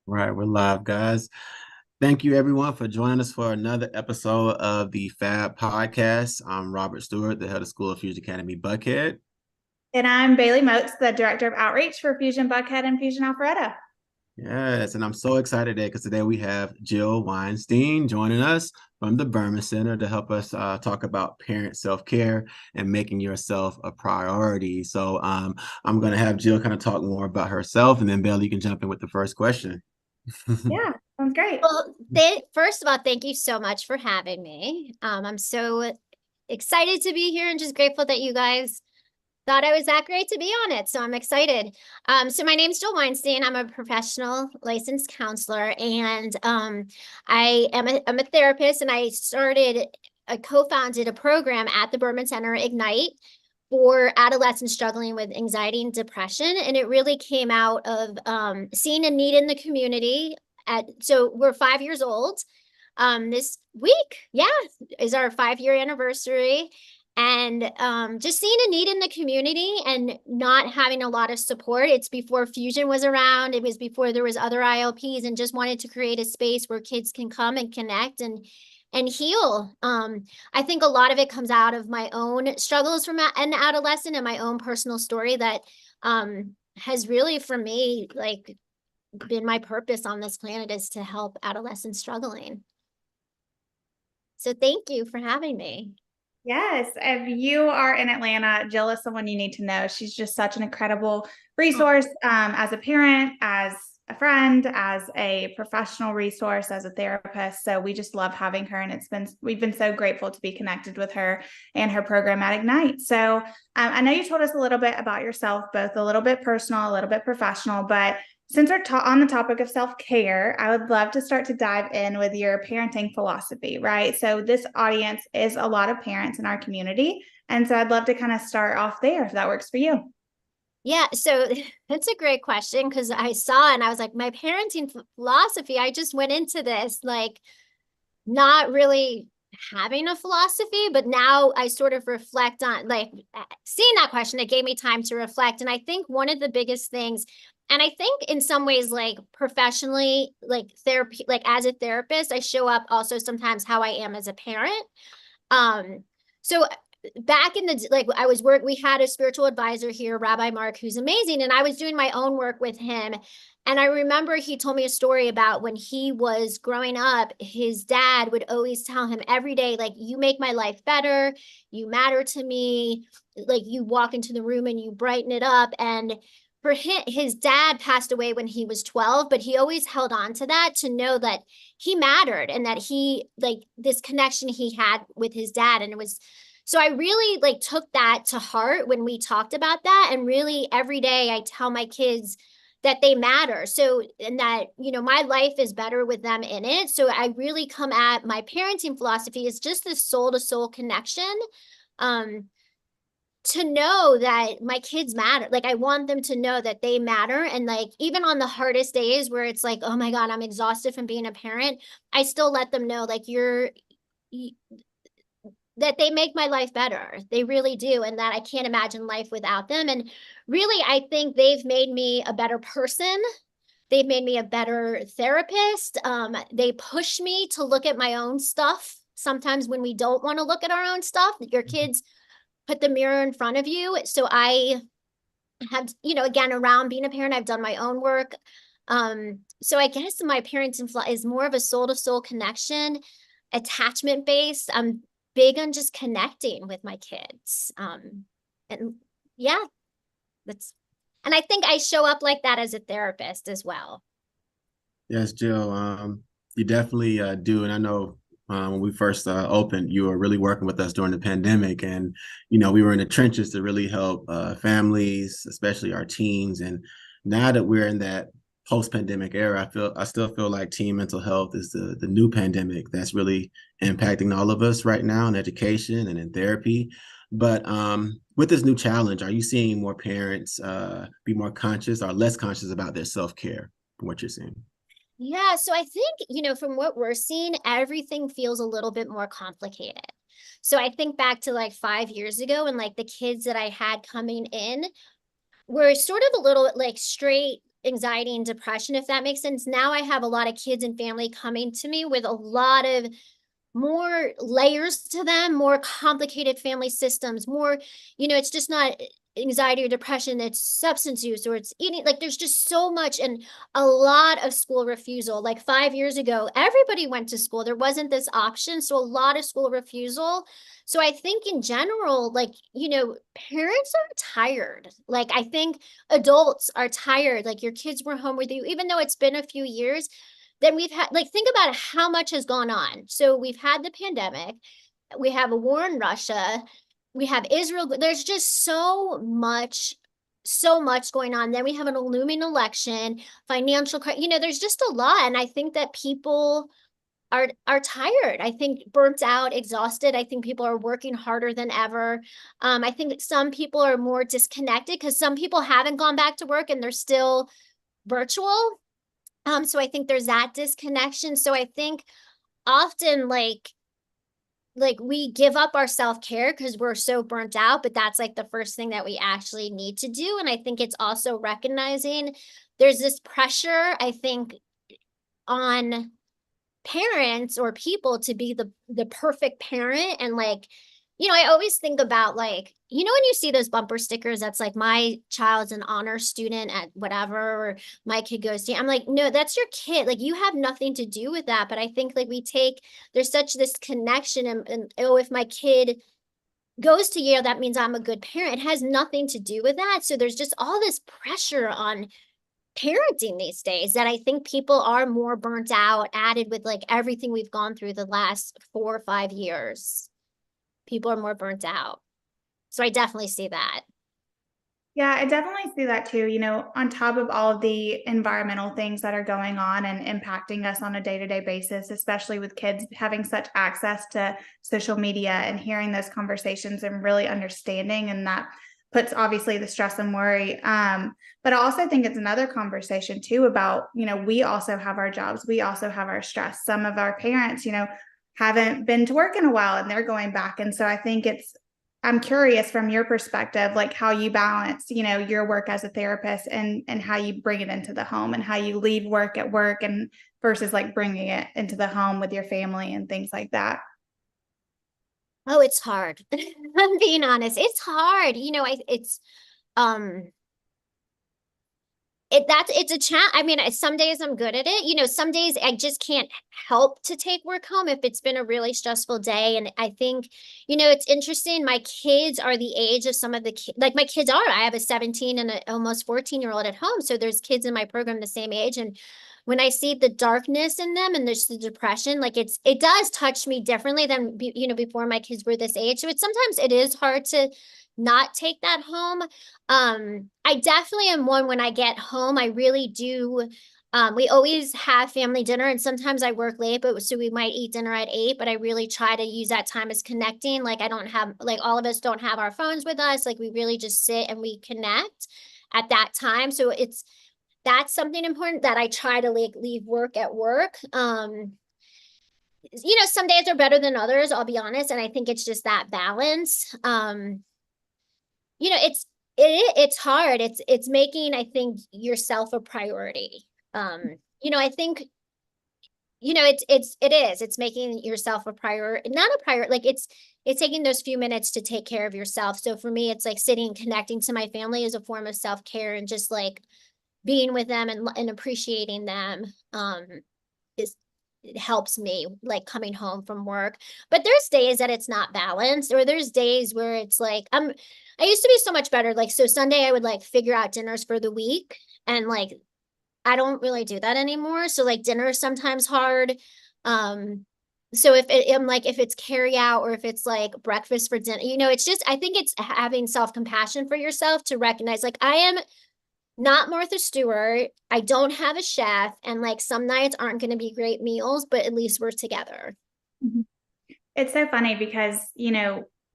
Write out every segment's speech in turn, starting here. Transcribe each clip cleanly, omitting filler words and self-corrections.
Right, we're live, guys. Thank you, everyone, for joining us for another episode of the FAB Podcast. I'm Robert Stewart, the head of School of Fusion Academy Buckhead. And I'm Baylee Moats, the Director of Outreach for Fusion Buckhead and Fusion Alpharetta. Yes, and I'm so excited today because today we have Jill Weinstein joining us from the Berman Center to help us talk about parent self-care and making yourself a priority. So I'm going to have Jill kind of talk more about herself, and then Bailey, you can jump in with the first question. Yeah, sounds great. Well, first of all, thank you so much for having me. I'm so excited to be here and just grateful that you guys thought I was that great to be on it. So I'm excited. So my name's Jill Weinstein. I'm a professional licensed counselor, and I'm a therapist, and I co-founded a program at the Berman Center, Ignite, for adolescents struggling with anxiety and depression. And it really came out of seeing a need in the community. So we're 5 years old. This week, yeah, is our 5-year anniversary. And just seeing a need in the community and not having a lot of support. It's before Fusion was around. It was before there was other ILPs, and just wanted to create a space where kids can come and connect and heal. I think a lot of it comes out of my own struggles from an adolescent and my own personal story that has really, for me, like, been my purpose on this planet, is to help adolescents struggling. So thank you for having me. Yes, if you are in Atlanta, Jill is someone you need to know. She's just such an incredible resource as a parent, as a friend, as a professional resource, as a therapist. So we just love having her, and we've been so grateful to be connected with her and her program at Ignite. So I know you told us a little bit about yourself, both a little bit personal, a little bit professional, but since we're on the topic of self-care, I would love to start to dive in with your parenting philosophy, right? So this audience is a lot of parents in our community. And so I'd love to kind of start off there if that works for you. Yeah, so that's a great question, because I saw and I was like, my parenting philosophy, I just went into this like not really having a philosophy, but now I sort of reflect on, like, seeing that question. It gave me time to reflect. And I think one of the biggest things, and I think in some ways, like professionally, like therapy, like as a therapist, I show up also sometimes how I am as a parent. So back in the, like, we had a spiritual advisor here, Rabbi Mark, who's amazing. And I was doing my own work with him. And I remember he told me a story about when he was growing up, his dad would always tell him every day, like, you make my life better. You matter to me. Like, you walk into the room and you brighten it up. And for him, his dad passed away when he was 12, but he always held on to that, to know that he mattered, and that he, like, this connection he had with his dad. And it was, so I really like took that to heart when we talked about that. And really every day I tell my kids that they matter. So, and that, my life is better with them in it. So I really come at my parenting philosophy is just this soul to soul connection. Um, to know that my kids matter. Like, I want them to know that they matter. And like, even on the hardest days where it's like, oh my God, I'm exhausted from being a parent, I still let them know, like, that they make my life better. They really do. And that I can't imagine life without them. And really, I think they've made me a better person. They've made me a better therapist. They push me to look at my own stuff. Sometimes when we don't want to look at our own stuff, your kids put the mirror in front of you. So I have, again, around being a parent, I've done my own work. So I guess my parenting is more of a soul to soul connection, attachment based. I'm big on just connecting with my kids. And yeah, and I think I show up like that as a therapist as well. Yes, Jill, you definitely do. And I know when we first opened, you were really working with us during the pandemic. And, we were in the trenches to really help families, especially our teens. And now that we're in that post-pandemic era, I still feel like teen mental health is the new pandemic that's really impacting all of us right now in education and in therapy. But with this new challenge, are you seeing more parents be more conscious or less conscious about their self-care from what you're seeing? Yeah, so I think, from what we're seeing, everything feels a little bit more complicated. So I think back to like 5 years ago, and like the kids that I had coming in were sort of a little like straight anxiety and depression, if that makes sense. Now I have a lot of kids and family coming to me with a lot of more layers to them, more complicated family systems, more, it's just not anxiety or depression, it's substance use or it's eating. Like there's just so much, and a lot of school refusal. Like 5 years ago, everybody went to school. There wasn't this option. So a lot of school refusal. So I think in general, like, parents are tired. Like I think adults are tired. Like your kids were home with you, even though it's been a few years. Then we've had, like, think about how much has gone on. So we've had the pandemic, we have a war in Russia, we have Israel. There's just so much going on. Then we have an looming election, financial, there's just a lot. And I think that people are tired. I think burnt out, exhausted. I think people are working harder than ever. I think some people are more disconnected because some people haven't gone back to work and they're still virtual. So I think there's that disconnection. So I think often like we give up our self-care because we're so burnt out, but that's like the first thing that we actually need to do. And I think it's also recognizing there's this pressure, I think, on parents or people to be the perfect parent. And like, I always think about like, when you see those bumper stickers, that's like my child's an honor student at whatever, or my kid goes to, I'm like, no, that's your kid. Like you have nothing to do with that. But I think like there's such this connection and oh, if my kid goes to Yale, that means I'm a good parent. It has nothing to do with that. So there's just all this pressure on parenting these days that I think people are more burnt out, added with like everything we've gone through the last 4 or 5 years. People are more burnt out. So I definitely see that. Yeah, I definitely see that too. On top of all of the environmental things that are going on and impacting us on a day-to-day basis, especially with kids having such access to social media and hearing those conversations and really understanding, and that puts obviously the stress and worry. But I also think it's another conversation too about, we also have our jobs. We also have our stress. Some of our parents, haven't been to work in a while and they're going back. And so I think I'm curious from your perspective, like how you balance, your work as a therapist and how you bring it into the home and how you leave work at work and versus like bringing it into the home with your family and things like that. Oh, it's hard. I'm being honest. It's hard. It's a challenge. I mean, some days I'm good at it. Some days I just can't help to take work home if it's been a really stressful day. And I think, it's interesting. My kids are the age of some of the kids, like my kids are. I have a 17 and an almost 14-year-old at home. So there's kids in my program the same age. And when I see the darkness in them and there's the depression, like it does touch me differently than, before my kids were this age. So sometimes it is hard to not take that home. I definitely am one when I get home, I really do. We always have family dinner and sometimes I work late, so we might eat dinner at 8, but I really try to use that time as connecting. Like I don't have, like all of us don't have our phones with us. Like we really just sit and we connect at that time. So that's something important that I try to like leave work at work. Some days are better than others, I'll be honest. And I think it's just that balance. It's hard. It's making, I think, yourself a priority. I think, it's making yourself a priority, not a priority. Like it's taking those few minutes to take care of yourself. So for me, it's like sitting, connecting to my family is a form of self-care, and just like being with them and appreciating them, it helps me like coming home from work. But there's days that it's not balanced, or there's days where it's like, I used to be so much better. Like, so Sunday I would like figure out dinners for the week, and like, I don't really do that anymore. So like dinner is sometimes hard. So if it's carry out or if it's like breakfast for dinner, it's just, I think it's having self-compassion for yourself to recognize like, I am not Martha Stewart. I don't have a chef, and like some nights aren't going to be great meals, but at least we're together. It's so funny because,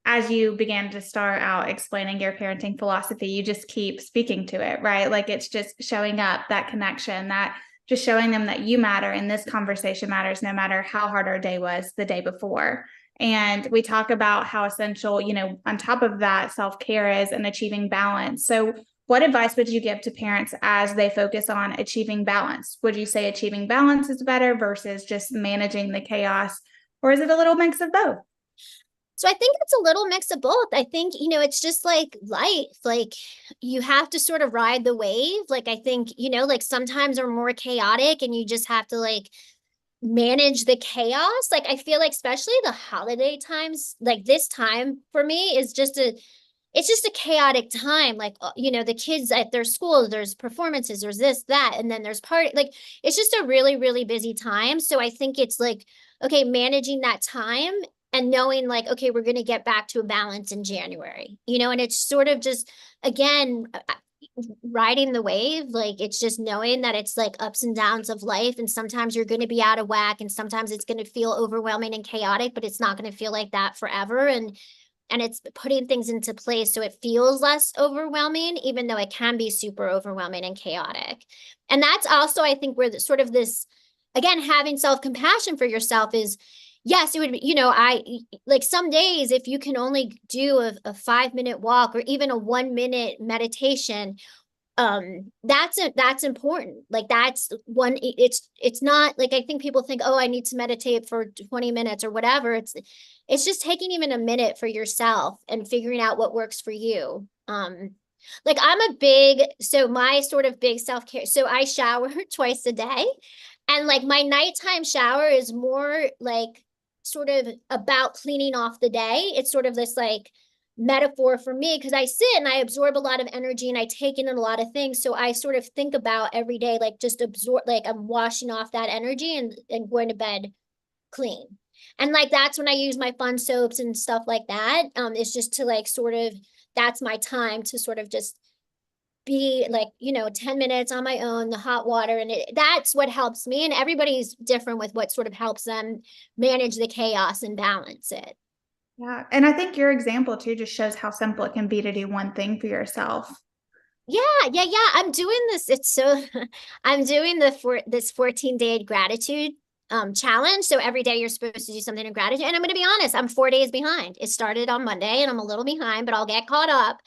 as you began to start out explaining your parenting philosophy, you just keep speaking to it, right? Like it's just showing up, that connection, that just showing them that you matter and this conversation matters no matter how hard our day was the day before. And we talk about how essential, on top of that, self-care is and achieving balance. So what advice would you give to parents as they focus on achieving balance? Would you say achieving balance is better versus just managing the chaos, or is it a little mix of both? So I think it's a little mix of both. I think, it's just like life, like you have to sort of ride the wave. Like, I think, like sometimes are more chaotic and you just have to like manage the chaos. Like, I feel like especially the holiday times, like this time for me is it's just a chaotic time. Like, the kids at their school, there's performances, there's this, that, and then there's party. Like, it's just a really, really busy time. So I think it's like, okay, managing that time and knowing like, okay, we're going to get back to a balance in January, and it's sort of just, again, riding the wave. Like, it's just knowing that it's like ups and downs of life. And sometimes you're going to be out of whack and sometimes it's going to feel overwhelming and chaotic, but it's not going to feel like that forever. And it's putting things into place so it feels less overwhelming, even though it can be super overwhelming and chaotic. And that's also, I think, where sort of this, again, having self-compassion for yourself is, yes, it would be, I like some days, if you can only do a 5-minute walk or even a 1-minute meditation, that's important. Like, that's one, it's not like, I think people think, oh, I need to meditate for 20 minutes or whatever. It's just taking even a minute for yourself and figuring out what works for you. Like, so my sort of big self-care, so I shower twice a day, and like my nighttime shower is more like sort of about cleaning off the day. It's sort of this like metaphor for me because I sit and I absorb a lot of energy and I take in a lot of things. So I sort of think about every day, like just absorb, like I'm washing off that energy and going to bed clean. And like, that's when I use my fun soaps and stuff like that. It's just to like, sort of, that's my time to sort of just be like, 10 minutes on my own, the hot water. And that's what helps me. And everybody's different with what sort of helps them manage the chaos and balance it. Yeah. And I think your example too just shows how simple it can be to do one thing for yourself. Yeah. I'm doing this. I'm doing this 14-day gratitude challenge. So every day you're supposed to do something in gratitude. And I'm going to be honest, I'm 4 days behind. It started on Monday and I'm a little behind, but I'll get caught up.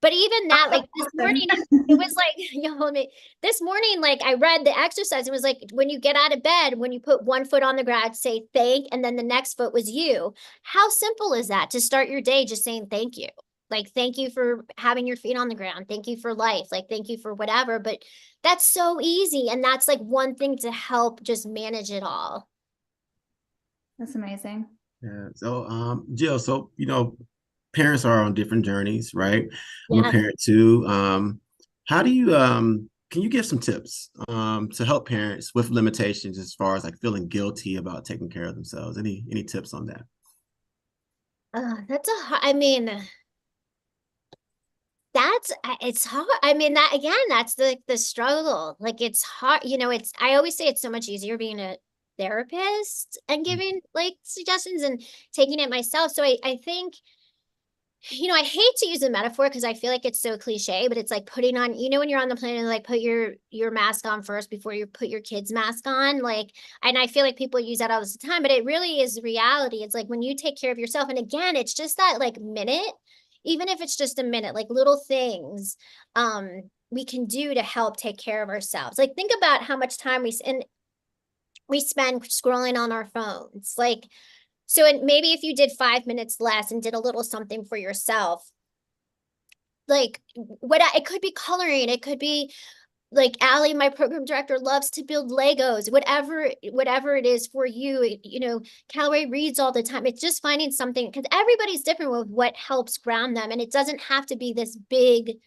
But even that, like this morning, it was like, this morning, like I read the exercise. It was like, when you get out of bed, when you put one foot on the ground, say thank, and then the next foot was you. How simple is that to start your day just saying thank you? Like, thank you for having your feet on the ground. Thank you for life. Like, thank you for whatever. But that's so easy. And that's like one thing to help just manage it all. That's amazing. Yeah. So, Jill, so, parents are on different journeys, right? I'm a parent too. How do you, can you give some tips to help parents with limitations as far as like feeling guilty about taking care of themselves? Any tips on that? It's hard. I mean, that again, that's the struggle. Like, it's hard, I always say it's so much easier being a therapist and giving like suggestions and taking it myself. So I think, I hate to use a metaphor because I feel like it's so cliche, but it's like putting on, when you're on the plane and like put your mask on first before you put your kid's mask on, like, and I feel like people use that all the time, but it really is reality. It's like when you take care of yourself. And again, it's just that like minute, even if it's just a minute, like little things we can do to help take care of ourselves. Like, think about how much time we spend scrolling on our phones. Like, so maybe if you did 5 minutes less and did a little something for yourself, like it could be coloring, it could be like Allie, my program director, loves to build Legos, whatever it is for you. Callaway reads all the time. It's just finding something, because everybody's different with what helps ground them. And it doesn't have to be this big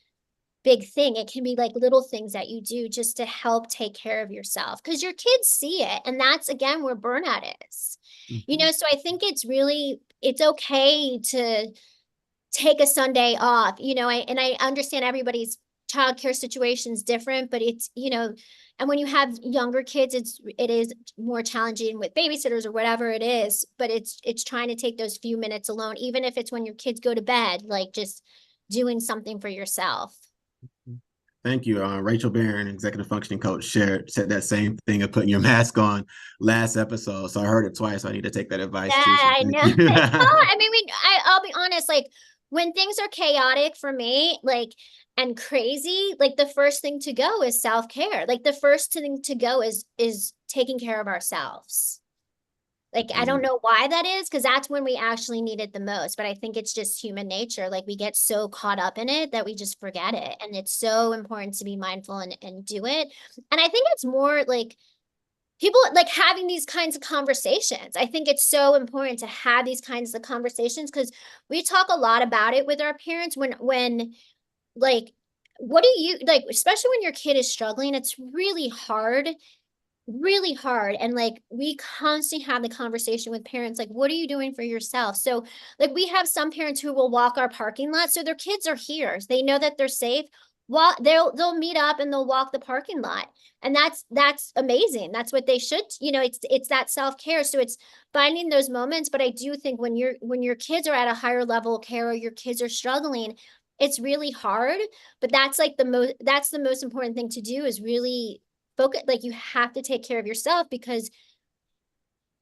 thing. It can be like little things that you do just to help take care of yourself, because your kids see it. And that's, again, where burnout is. So I think it's okay to take a Sunday off, and I understand everybody's childcare situation is different, but it's, and when you have younger kids, it is more challenging with babysitters or whatever it is, but it's trying to take those few minutes alone, even if it's when your kids go to bed, like just doing something for yourself. Thank you. Rachel Barron, executive functioning coach, said that same thing of putting your mask on last episode. So I heard it twice. So I need to take that advice too. So I know. I mean, I'll be honest, like when things are chaotic for me, like and crazy, like the first thing to go is self-care. Like the first thing to go is taking care of ourselves. Like, I don't know why that is, because that's when we actually need it the most. But I think it's just human nature. Like, we get so caught up in it that we just forget it. And it's so important to be mindful and do it. And I think it's more like people like having these kinds of conversations. I think it's so important to have these kinds of conversations, because we talk a lot about it with our parents when like, what do you like, especially when your kid is struggling, it's really hard. And like, we constantly have the conversation with parents, like, what are you doing for yourself? So like, we have some parents who will walk our parking lot, so their kids are here, they know that they're safe. Well, they'll meet up and they'll walk the parking lot, and that's amazing. That's what they should, it's that self-care. So it's finding those moments. But I do think when your kids are at a higher level of care, or your kids are struggling, it's really hard. But that's the most important thing to do, is really focus. Like, you have to take care of yourself, because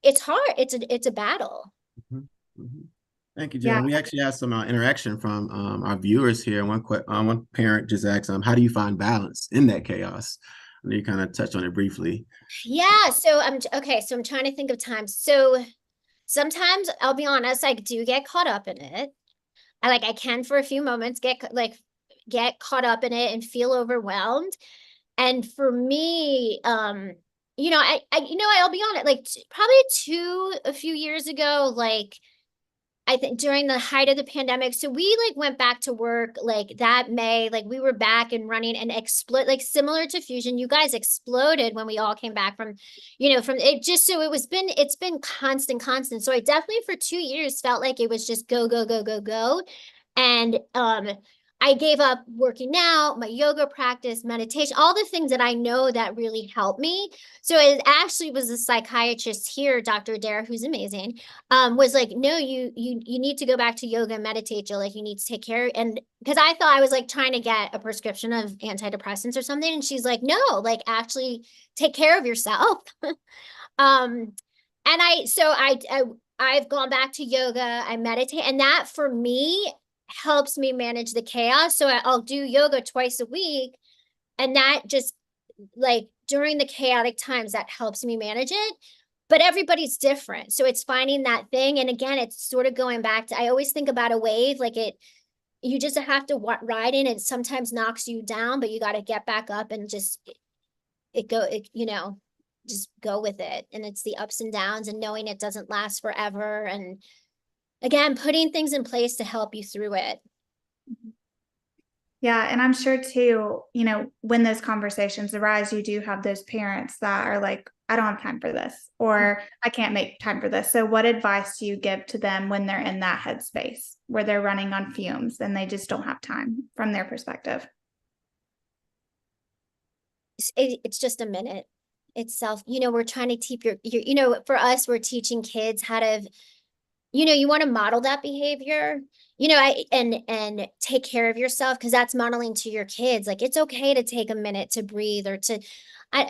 it's hard. It's a battle. Thank you, Jill. We actually had some interaction from our viewers here. One parent just asked, "How do you find balance in that chaos?" And you kind of touched on it briefly. Yeah. So I'm trying to think of times. So sometimes, I'll be honest, I do get caught up in it. I can for a few moments get caught up in it and feel overwhelmed. And for me, I'll be on it, like probably a few years ago, like I think during the height of the pandemic. So we like went back to work like that May, like we were back and running and explode, like similar to Fusion. You guys exploded when we all came back from it. Just so it's been constant. So I definitely for 2 years felt like it was just go, go, go, go, go. And I gave up working out, my yoga practice, meditation, all the things that I know that really help me. So it actually was a psychiatrist here, Dr. Dare, who's amazing, was like, no, you need to go back to yoga and meditate, Jill. Like, you need to take care. And because I thought I was like trying to get a prescription of antidepressants or something. And she's like, no, like, actually take care of yourself. And I've gone back to yoga, I meditate, and that for me helps me manage the chaos. So I'll do yoga twice a week, and that just like during the chaotic times, that helps me manage it. But everybody's different. So it's finding that thing. And again, it's sort of going back to, I always think about a wave, like you just have to ride in. It sometimes knocks you down, but you got to get back up and just just go with it. And it's the ups and downs, and knowing it doesn't last forever. And again, putting things in place to help you through it. Yeah. And I'm sure too, when those conversations arise, you do have those parents that are like, I don't have time for this, or I can't make time for this. So what advice do you give to them when they're in that headspace where they're running on fumes and they just don't have time from their perspective? It's just a minute. It's we're trying to keep for us, we're teaching kids how to, you want to model that behavior, and take care of yourself, because that's modeling to your kids. Like, it's okay to take a minute to breathe, or to,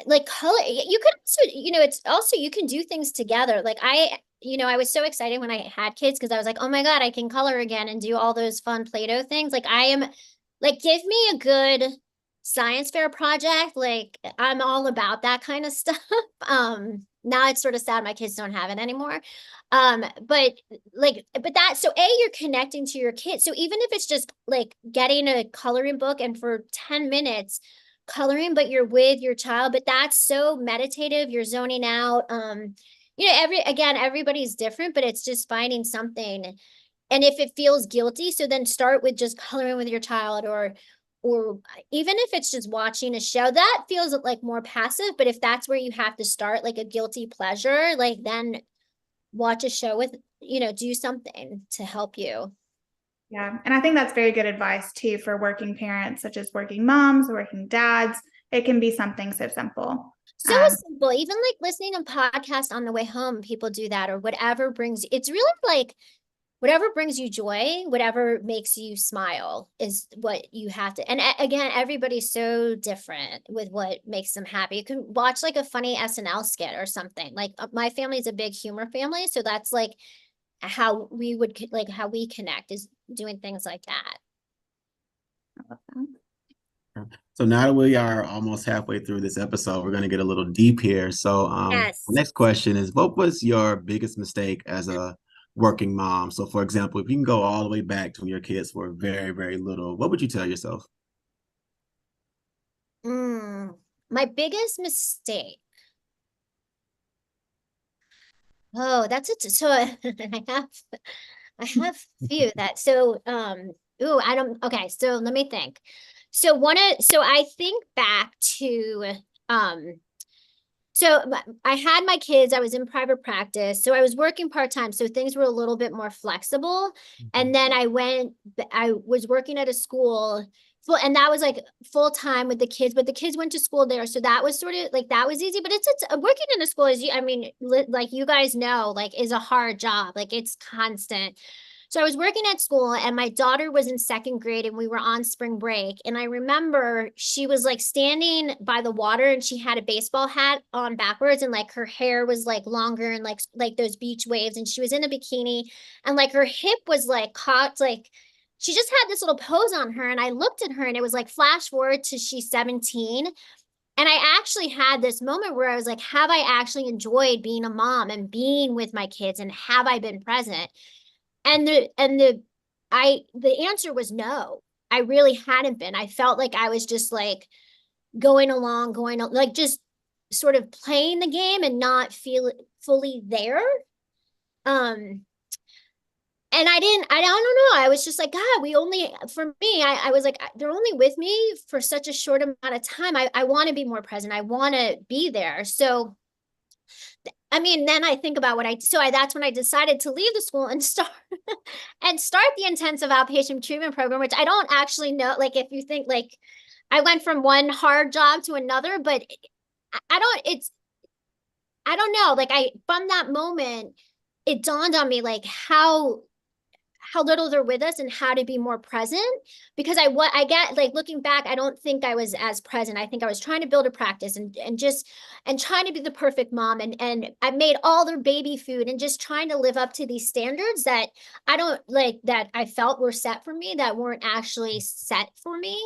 like, color. You could also, it's also, you can do things together. Like I was so excited when I had kids, because I was like, oh my God, I can color again and do all those fun Play-Doh things. Like, I am like, give me a good science fair project. Like, I'm all about that kind of stuff. Now it's sort of sad my kids don't have it anymore. But you're connecting to your kids. So even if it's just like getting a coloring book and for 10 minutes coloring, but you're with your child, but that's so meditative, you're zoning out. Everybody's different, but it's just finding something. And if it feels guilty, so then start with just coloring with your child, or even if it's just watching a show that feels like more passive. But if that's where you have to start, like a guilty pleasure, like, then watch a show with, do something to help you. Yeah. And I think that's very good advice too for working parents, such as working moms, working dads. It can be something so simple. So simple. Even like listening to podcasts on the way home, people do that, or whatever it's really like whatever brings you joy, whatever makes you smile is what you have to. And again, everybody's so different with what makes them happy. You can watch like a funny SNL skit or something. Like, my family is a big humor family. So that's like how we connect, is doing things like that. I love that. So now that we are almost halfway through this episode, we're going to get a little deep here. So, Yes. the next question is, what was your biggest mistake as a working mom? So, for example, if you can go all the way back to when your kids were very, very little, what would you tell yourself? My biggest mistake. Oh, that's it. So I have few that I don't okay, so let me think. So I think back to um I had my kids, I was in private practice, so I was working part-time, so things were a little bit more flexible. And then I was working at a school full, and that was like full time with the kids, but the kids went to school there, so that was sort of like that was easy. But it's working in a school is, I mean, like you guys know, like is a hard job, like it's constant. So I was working at school and my daughter was in second grade and we were on spring break. And I remember she was like standing by the water and she had a baseball hat on backwards and like her hair was like longer and like those beach waves. And she was in a bikini and like her hip was like caught, like she just had this little pose on her. And I looked at her and it was like flash forward to she's 17. And I actually had this moment where I was like, have I actually enjoyed being a mom and being with my kids and have I been present? And the answer was no. I really hadn't been. I felt like I was just like going along, like just sort of playing the game and not feel fully there. And I don't know. I was just like, God, for me, I was like, they're only with me for such a short amount of time. I want to be more present. I want to be there. So I mean, then I think about that's when I decided to leave the school and start the intensive outpatient treatment program, which I don't actually know. Like, if you think like I went from one hard job to another, but I don't know. Like from that moment, it dawned on me like how little they're with us and how to be more present, because I get like looking back, I don't think I was as present. I think I was trying to build a practice and trying to be the perfect mom, and I made all their baby food and just trying to live up to these standards that I don't like, that I felt were set for me, that weren't actually set for me.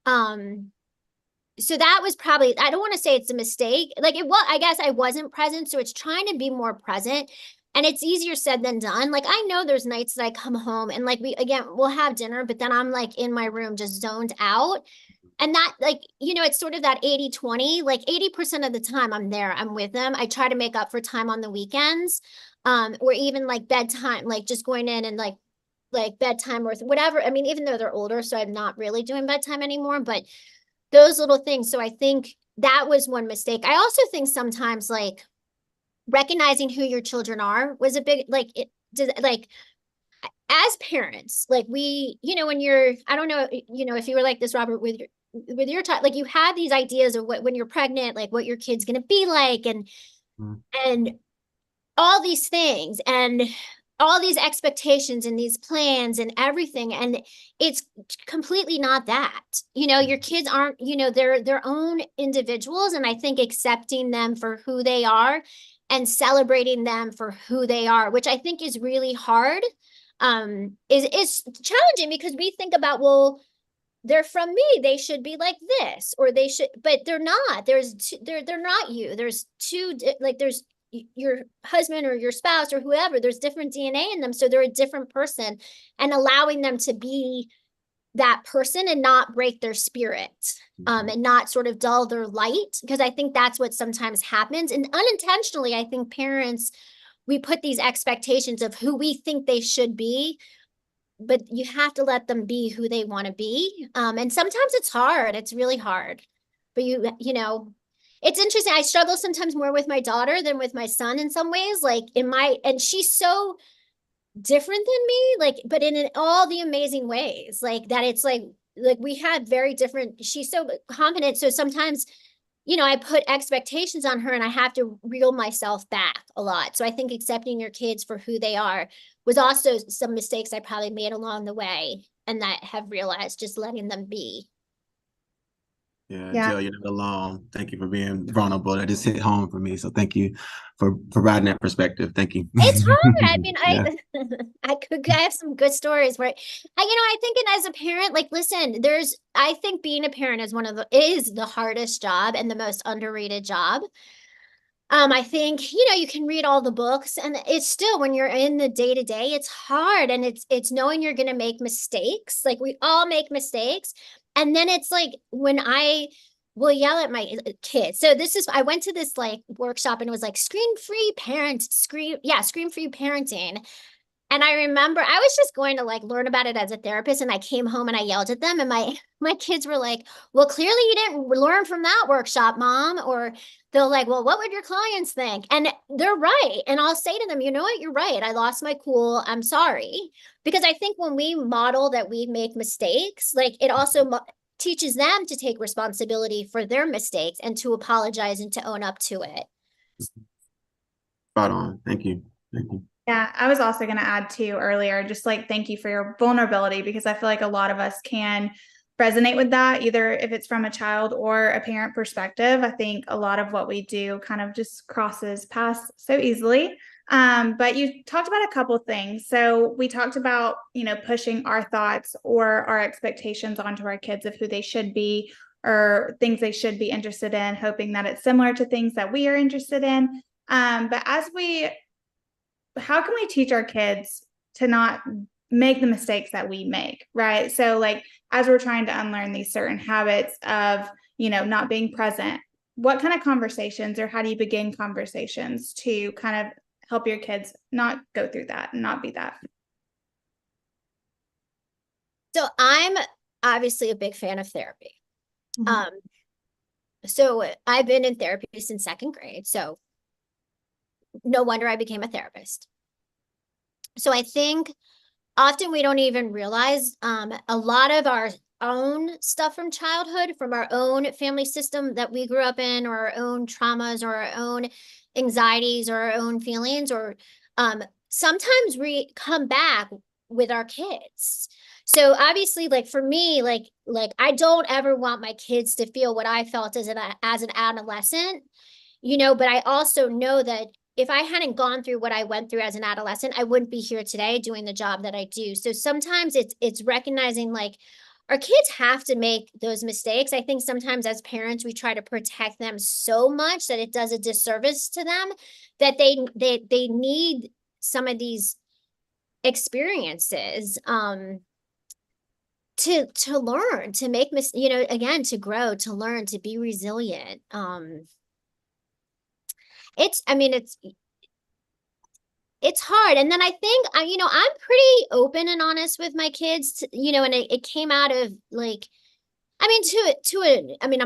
So that was probably, I don't want to say it's a mistake. Like I guess I wasn't present. So it's trying to be more present. And it's easier said than done. Like I know there's nights that I come home and like we'll have dinner, but then I'm like in my room just zoned out. And that like, it's sort of that 80-20, like 80% of the time I'm there, I'm with them. I try to make up for time on the weekends, or even like bedtime, like just going in and like bedtime or whatever. I mean, even though they're older, so I'm not really doing bedtime anymore, but those little things. So I think that was one mistake. I also think sometimes like recognizing who your children are was a big, like it does, like as parents, like when you're, I don't know, if you were like this, Robert, with your child, like you have these ideas of when you're pregnant, like what your kid's going to be like, and all these things and all these expectations and these plans and everything. And it's completely not that, your kids aren't, they're their own individuals. And I think accepting them for who they are and celebrating them for who they are, which I think is really hard, is challenging, because we think about, well, they're from me, they should be like this, or they should, but they're not. They're not you. There's two, like there's your husband or your spouse or whoever, there's different DNA in them. So they're a different person, and allowing them to be that person and not break their spirit, and not sort of dull their light. Because I think that's what sometimes happens. And unintentionally, I think parents, we put these expectations of who we think they should be, but you have to let them be who they want to be. And sometimes it's hard. It's really hard. But it's interesting. I struggle sometimes more with my daughter than with my son in some ways. Like and she's so different than me, like, but in all the amazing ways, like that it's like we had very different, she's so confident. So sometimes, I put expectations on her and I have to reel myself back a lot. So I think accepting your kids for who they are was also some mistakes I probably made along the way, and that have realized just letting them be. Yeah, Yeah. Jill, you're not alone. Thank you for being vulnerable. That just hit home for me. So thank you for providing that perspective. Thank you. It's hard. I mean, Yeah. I have some good stories where I think, and as a parent, like, listen, I think being a parent is the hardest job and the most underrated job. I think, you can read all the books, and it's still, when you're in the day to day, it's hard, and it's knowing you're going to make mistakes. Like, we all make mistakes. And then it's like, when I will yell at my kids. So I went to this like workshop, and it was like screen free parenting. And I remember I was just going to like learn about it as a therapist, and I came home and I yelled at them, and my kids were like, "Well, clearly you didn't learn from that workshop, Mom." Or they're like, "Well, what would your clients think?" And they're right. And I'll say to them, "You know what? You're right. I lost my cool. I'm sorry." Because I think when we model that we make mistakes, like, it also teaches them to take responsibility for their mistakes and to apologize and to own up to it. Spot on. Thank you. Thank you. Yeah, I was also going to add too earlier, just like, thank you for your vulnerability, because I feel like a lot of us can resonate with that, either if it's from a child or a parent perspective. I think a lot of what we do kind of just crosses paths so easily. But you talked about a couple things. So we talked about, pushing our thoughts or our expectations onto our kids of who they should be or things they should be interested in, hoping that it's similar to things that we are interested in. But how can we teach our kids to not make the mistakes that we make, right? So like, as we're trying to unlearn these certain habits of, not being present, what kind of conversations, or how do you begin conversations to kind of help your kids not go through that and not be that? So I'm obviously a big fan of therapy. Mm-hmm. So I've been in therapy since second grade. So no wonder I became a therapist. So I think often we don't even realize a lot of our own stuff from childhood, from our own family system that we grew up in, or our own traumas, or our own anxieties, or our own feelings, or sometimes we come back with our kids. So obviously, like, for me, like I don't ever want my kids to feel what I felt as an adolescent, but I also know that if I hadn't gone through what I went through as an adolescent, I wouldn't be here today doing the job that I do. So sometimes it's recognizing, like, our kids have to make those mistakes. I think sometimes as parents, we try to protect them so much that it does a disservice to them, that they need some of these experiences to learn, to make again, to grow, to learn, to be resilient. It's hard. And then I think, I'm pretty open and honest with my kids, and it came out of like, I'm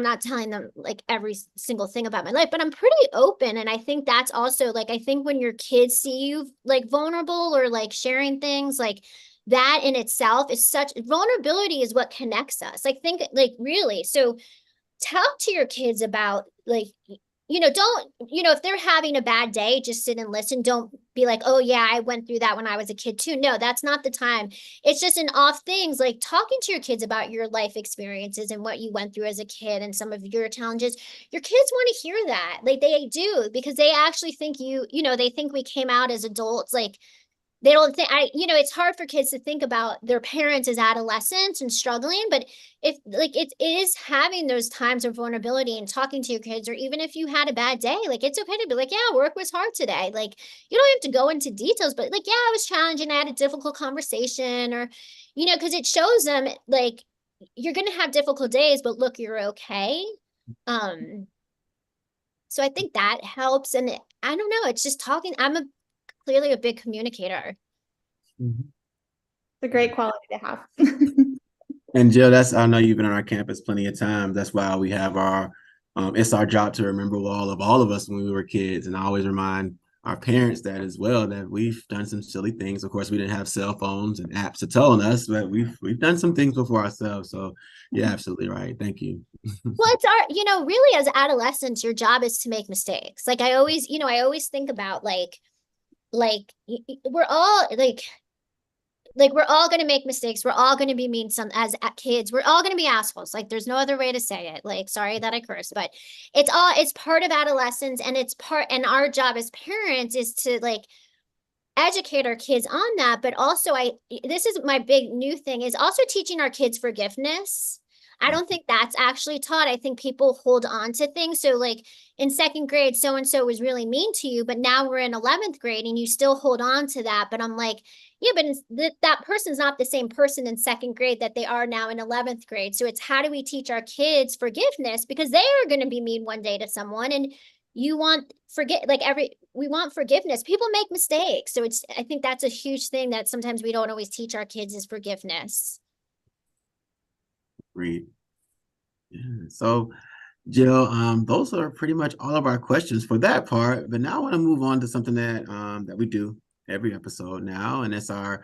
not telling them like every single thing about my life, but I'm pretty open. And I think that's also, like, I think when your kids see you like vulnerable or like sharing things, like, that in itself is vulnerability is what connects us. I think, like, really. So talk to your kids about, like, don't, if they're having a bad day, just sit and listen. Don't be like, "Oh yeah, I went through that when I was a kid too." No, that's not the time. It's just an off things, like talking to your kids about your life experiences and what you went through as a kid and some of your challenges. Your kids want to hear that. Like, they do, because they actually think they think we came out as adults, like, they don't think it's hard for kids to think about their parents as adolescents and struggling, but if, like, it is having those times of vulnerability and talking to your kids, or even if you had a bad day, like, it's okay to be like, "Yeah, work was hard today." Like, you don't have to go into details, but like, "Yeah, it was challenging. I had a difficult conversation," or, because it shows them, like, you're going to have difficult days, but look, you're okay. So I think that helps. And I don't know, it's just talking. Clearly a big communicator. Mm-hmm. It's a great quality to have. And Jill, I know you've been on our campus plenty of times. That's why we have it's our job to remember all of us when we were kids. And I always remind our parents that as well, that we've done some silly things. Of course, we didn't have cell phones and apps to tell on us, but we've done some things before ourselves. So you're absolutely right. Thank you. Well, it's really, as adolescents, your job is to make mistakes. Like, I always think about, like, we're all, like, like, we're all going to make mistakes. We're all going to be mean as kids. We're all going to be assholes. Like, there's no other way to say it. Like, sorry that I curse, but it's part of adolescence, and our job as parents is to like educate our kids on that. But also this is my big new thing, is also teaching our kids forgiveness. I don't think that's actually taught. I think people hold on to things. So like in second grade, so-and-so was really mean to you, but now we're in 11th grade and you still hold on to that. But I'm like, yeah, but that person's not the same person in second grade that they are now in 11th grade. So it's, how do we teach our kids forgiveness? Because they are going to be mean one day to someone, and we want forgiveness. People make mistakes. So I think that's a huge thing that sometimes we don't always teach our kids, is forgiveness. Great. Yeah. So, Jill, those are pretty much all of our questions for that part. But now I want to move on to something that we do every episode now, and it's our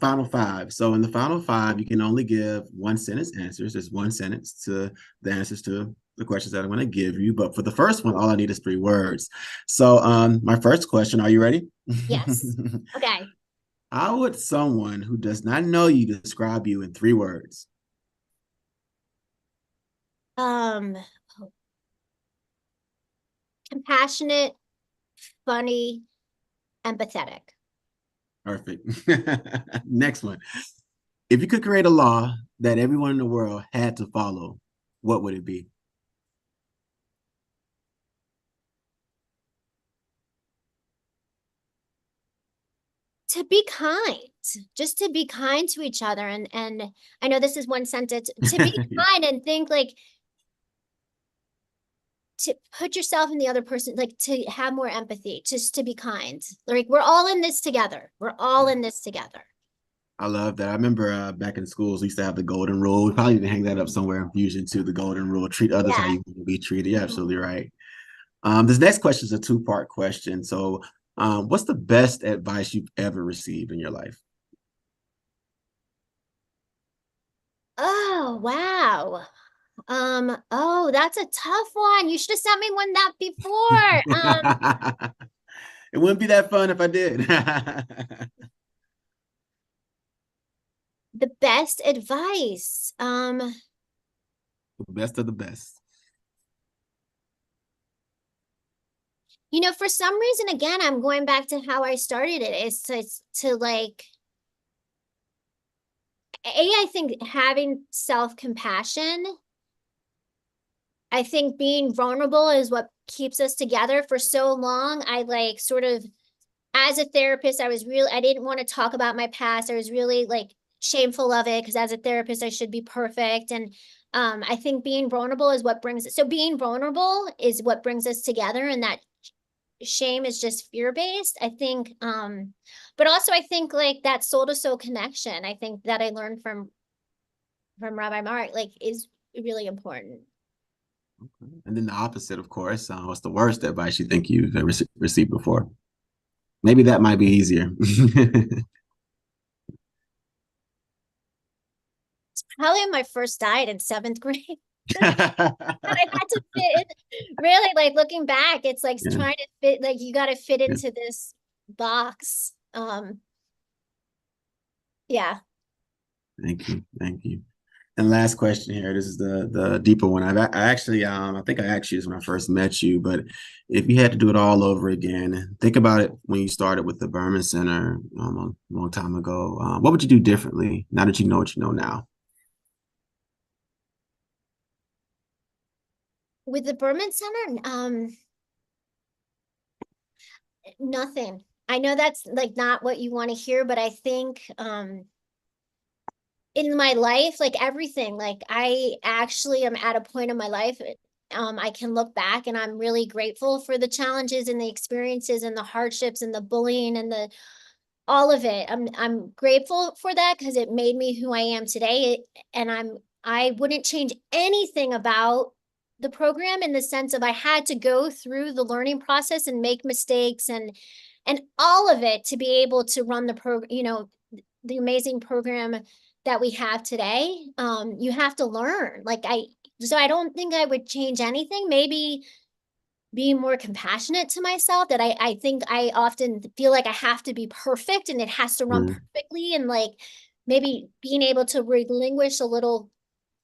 final five. So in the final five, you can only give one sentence answers. There's one sentence to the answers to the questions that I'm going to give you. But for the first one, all I need is 3 words. So my first question, are you ready? Yes. Okay. How would someone who does not know you describe you in 3 words? Compassionate, funny, empathetic. Perfect. Next one. If you could create a law that everyone in the world had to follow, what would it be? To be kind, just to be kind to each other. And I know this is one sentence, to be kind and think like, to put yourself in the other person, like to have more empathy, just to be kind. Like, we're all in this together. We're all in this together. I love that. I remember back in schools, we used to have the golden rule. We probably need to hang that up somewhere in Fusion too, the golden rule. Treat others how you want to be treated. You're absolutely right. This next question is a 2-part question. So what's the best advice you've ever received in your life? Oh, wow. Oh, that's a tough one. You should have sent me one that before. It wouldn't be that fun if I did. The best advice. The best of the best. For some reason, again, I'm going back to how I started it. It's to like, I think having self-compassion. I think being vulnerable is what keeps us together for so long. I like sort of, as a therapist, I didn't want to talk about my past. I was really like shameful of it, because as a therapist, I should be perfect. And I think being vulnerable is what brings it. So being vulnerable is what brings us together, and that shame is just fear-based, I think. But also I think like that soul to soul connection, I think that I learned from Rabbi Mark, like, is really important. Okay. And then the opposite, of course. What's the worst advice you think you've ever received before? Maybe that might be easier. It's probably on my first diet in 7th grade. I had to fit in. Really, like, looking back, it's like trying to fit, like, you got to fit into this box. Yeah. Thank you. Thank you. And last question here. This is the deeper one. I actually, I think I asked you this when I first met you, but if you had to do it all over again, think about it when you started with the Berman Center a long time ago. What would you do differently now that you know what you know now? With the Berman Center, nothing. I know that's like not what you want to hear, but I think in my life, like everything, like I actually am at a point in my life, I can look back and I'm really grateful for the challenges and the experiences and the hardships and the bullying and all of it. I'm grateful for that, because it made me who I am today. And I wouldn't change anything about the program, in the sense of I had to go through the learning process and make mistakes and all of it to be able to run the program, the amazing program that we have today. You have to learn. So I don't think I would change anything. Maybe being more compassionate to myself, that I think I often feel like I have to be perfect and it has to run Mm. perfectly, and like maybe being able to relinquish a little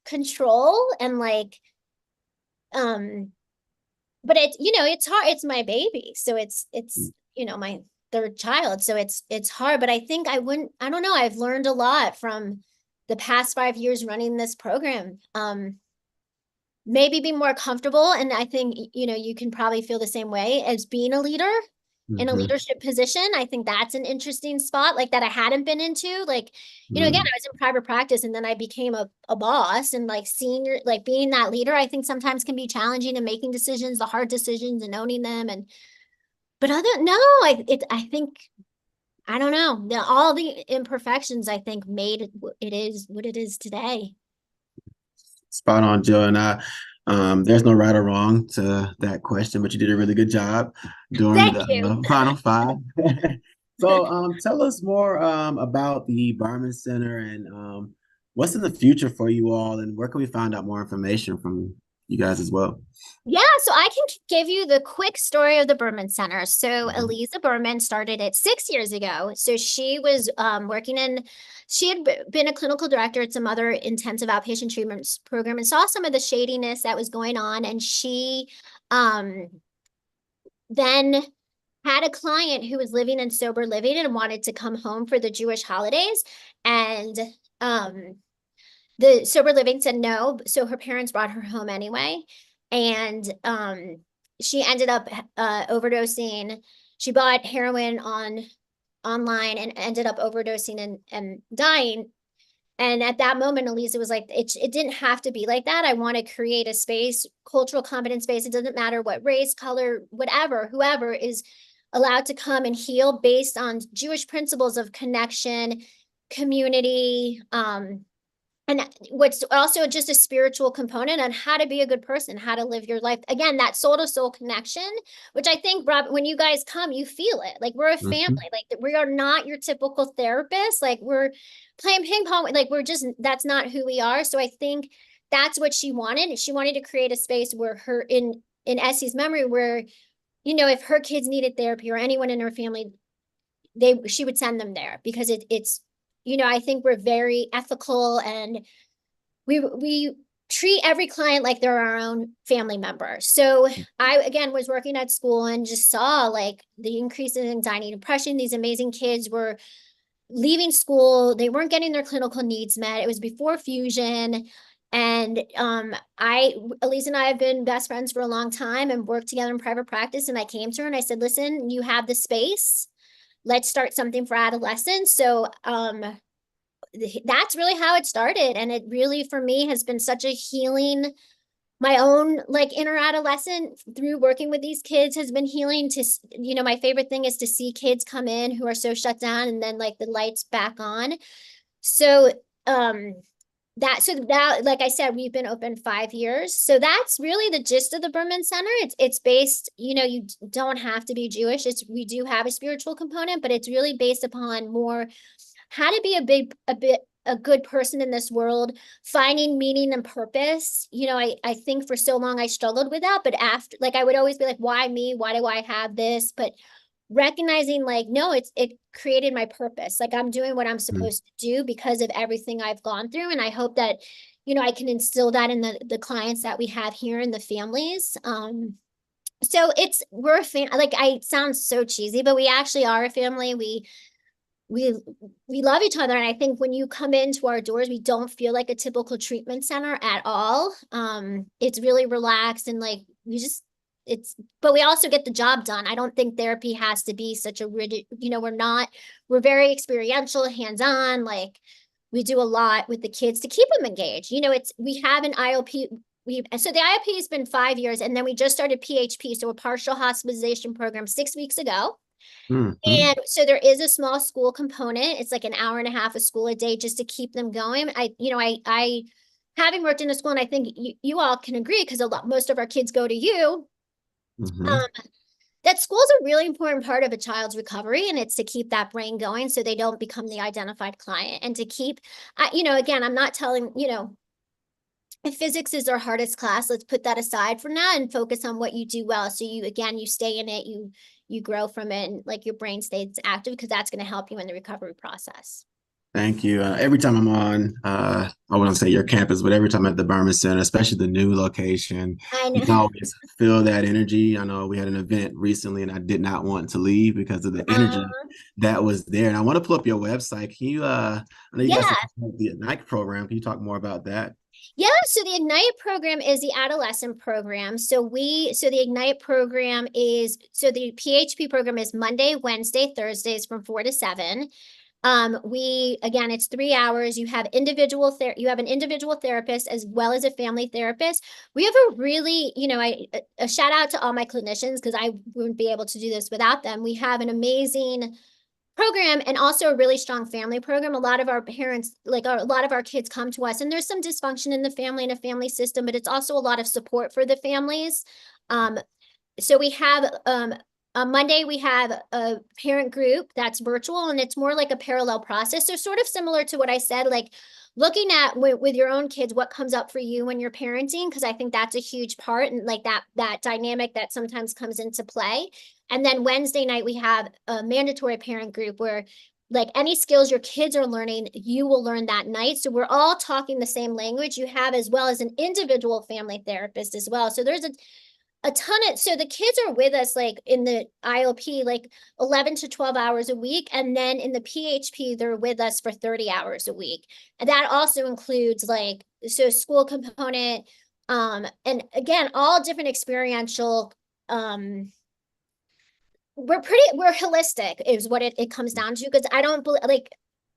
control and like but it's, it's hard. It's my baby. So it's my third child. So it's hard, but I think I don't know. I've learned a lot from the past 5 years running this program. Maybe be more comfortable. And I think, you can probably feel the same way as being a leader in a Mm-hmm. leadership position. I think that's an interesting spot, like that I hadn't been into. Like, again, Mm. I was in private practice and then I became a boss, and like senior, like being that leader, I think sometimes can be challenging, and making decisions, the hard decisions and owning them. But I think, I don't know, all the imperfections, I think, made it is what it is today. Spot on, Joe. And there's no right or wrong to that question, but you did a really good job during Thank the you. final five. So tell us more about the Berman Center, and what's in the future for you all, and where can we find out more information from you guys as well? Yeah, so I can give you the quick story of the Berman Center. So Mhm. Eliza Berman started it 6 years ago. So she was she had been a clinical director at some other intensive outpatient treatment program and saw some of the shadiness that was going on. And she um, then had a client who was living in sober living and wanted to come home for the Jewish holidays. And the sober living said no, so her parents brought her home anyway. And she ended up overdosing. She bought heroin online and ended up overdosing and dying. And at that moment, Elisa was like, it didn't have to be like that. I want to create a space, cultural competence space. It doesn't matter what race, color, whatever, whoever is allowed to come and heal based on Jewish principles of connection, community, and what's also just a spiritual component on how to be a good person, how to live your life. Again, that soul to soul connection, which I think, Rob, when you guys come, you feel it. Like we're a Mhm. family. Like we are not your typical therapist. Like we're playing ping pong. Like that's not who we are. So I think that's what she wanted. She wanted to create a space where in Essie's memory, where, if her kids needed therapy or anyone in her family, she would send them there, because it's, I think we're very ethical, and we treat every client like they're our own family member. So I, again, was working at school and just saw like the increase in anxiety and depression. These amazing kids were leaving school. They weren't getting their clinical needs met. It was before fusion. And Elise and I have been best friends for a long time and worked together in private practice. And I came to her and I said, listen, you have the space. Let's start something for adolescents. So that's really how it started. And it really, for me, has been such a healing. My own like inner adolescent through working with these kids has been healing. To, my favorite thing is to see kids come in who are so shut down and then like the lights back on. So that, like I said, we've been open 5 years. So that's really the gist of the Berman Center. It's based, you don't have to be Jewish. We do have a spiritual component, but it's really based upon more how to be a good person in this world, finding meaning and purpose. I think for so long I struggled with that, but after, like, I would always be like, why me? Why do I have this? But recognizing like, no, it created my purpose. Like I'm doing what I'm supposed to do because of everything I've gone through. And I hope that, I can instill that in the clients that we have here in the families. So we're a fan, like I sound so cheesy, but we actually are a family. We love each other. And I think when you come into our doors, we don't feel like a typical treatment center at all. It's really relaxed and like but we also get the job done. I don't think therapy has to be such a rigid, we're very experiential, hands-on. Like we do a lot with the kids to keep them engaged. We have an IOP. So the IOP has been 5 years, and then we just started PHP. So a partial hospitalization program 6 weeks ago. Mm-hmm. And so there is a small school component. It's like an hour and a half of school a day just to keep them going. I having worked in a school, and I think you all can agree, because most of our kids go to you, Mm-hmm. um, that school's a really important part of a child's recovery, and it's to keep that brain going so they don't become the identified client, and to keep, again, I'm not telling, if physics is our hardest class, let's put that aside for now and focus on what you do well. So you stay in it, you grow from it, and like your brain stays active, because that's going to help you in the recovery process. Thank you. Every time I'm on, I wouldn't say your campus, but every time at the Berman Center, especially the new location, I you can know. always feel that energy. I know we had an event recently and I did not want to leave because of the energy that was there. And I want to pull up your website. Can you, I know you Yeah. guys have the Ignite program. Can you talk more about that? Yeah, so the Ignite program is the adolescent program. So the Ignite program is, so the PHP program is Monday, Wednesday, Thursdays from 4 to 7. Again, it's 3 hours. You have an individual therapist as well as a family therapist. We have a really, a shout out to all my clinicians, because I wouldn't be able to do this without them. We have an amazing program and also a really strong family program. A lot of our parents, a lot of our kids come to us, and there's some dysfunction in the family and a family system, but it's also a lot of support for the families. So we have, on Monday, we have a parent group that's virtual, and it's more like a parallel process. So sort of similar to what I said, like looking at with your own kids, what comes up for you when you're parenting, because I think that's a huge part, and like that dynamic that sometimes comes into play. And then Wednesday night, we have a mandatory parent group where like any skills your kids are learning, you will learn that night. So we're all talking the same language. You have as well as an individual family therapist as well. So there's a ton of, so the kids are with us like in the ILP, like 11 to 12 hours a week. And then in the PHP, they're with us for 30 hours a week. And that also includes school component, and again, all different experiential, we're holistic is what it comes down to, because I don't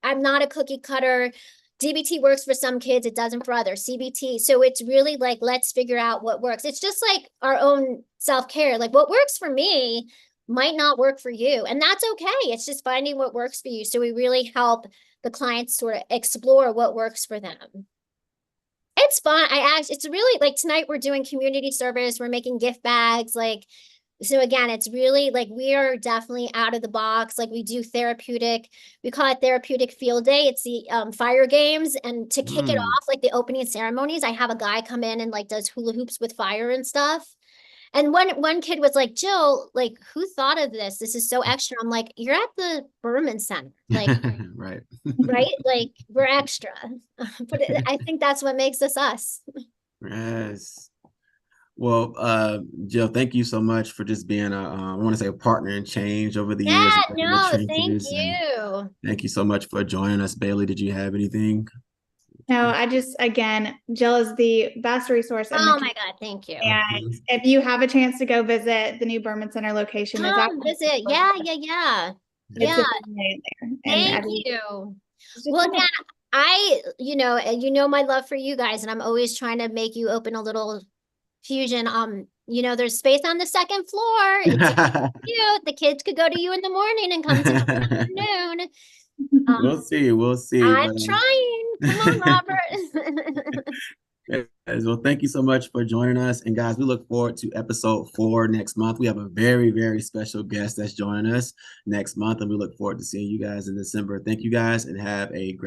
I'm not a cookie cutter. DBT works for some kids, it doesn't for others. CBT. So it's really like, let's figure out what works. It's just like our own self-care. Like what works for me might not work for you. And that's okay. It's just finding what works for you. So we really help the clients sort of explore what works for them. It's fun. It's really like tonight we're doing community service. We're making gift bags. So again, it's really like we are definitely out of the box. Like we do we call it therapeutic field day. It's the fire games. And to kick it off, like the opening ceremonies, I have a guy come in and like does hula hoops with fire and stuff. And one kid was like, Jill, like who thought of this? This is so extra. I'm like, you're at the Berman Center. Like, right. Right? Like we're extra. But I think that's what makes us. Yes. Well, Jill, thank you so much for just being I want to say a partner in change over the years. No, thank you. Thank you so much for joining us. Baylee, did you have anything? No, again, Jill is the best resource. Oh my God, thank you. And if you have a chance to go visit the new Berman Center location, visit. Yeah. Thank you. Well, again, my love for you guys, and I'm always trying to make you open a little fusion. There's space on the second floor. It's cute. The kids could go to you in the morning and come to you in the afternoon. We'll see. I'm trying. Come on, Robert. Well, thank you so much for joining us. And guys, we look forward to episode 4 next month. We have a very, very special guest that's joining us next month, and we look forward to seeing you guys in December. Thank you guys, and have a great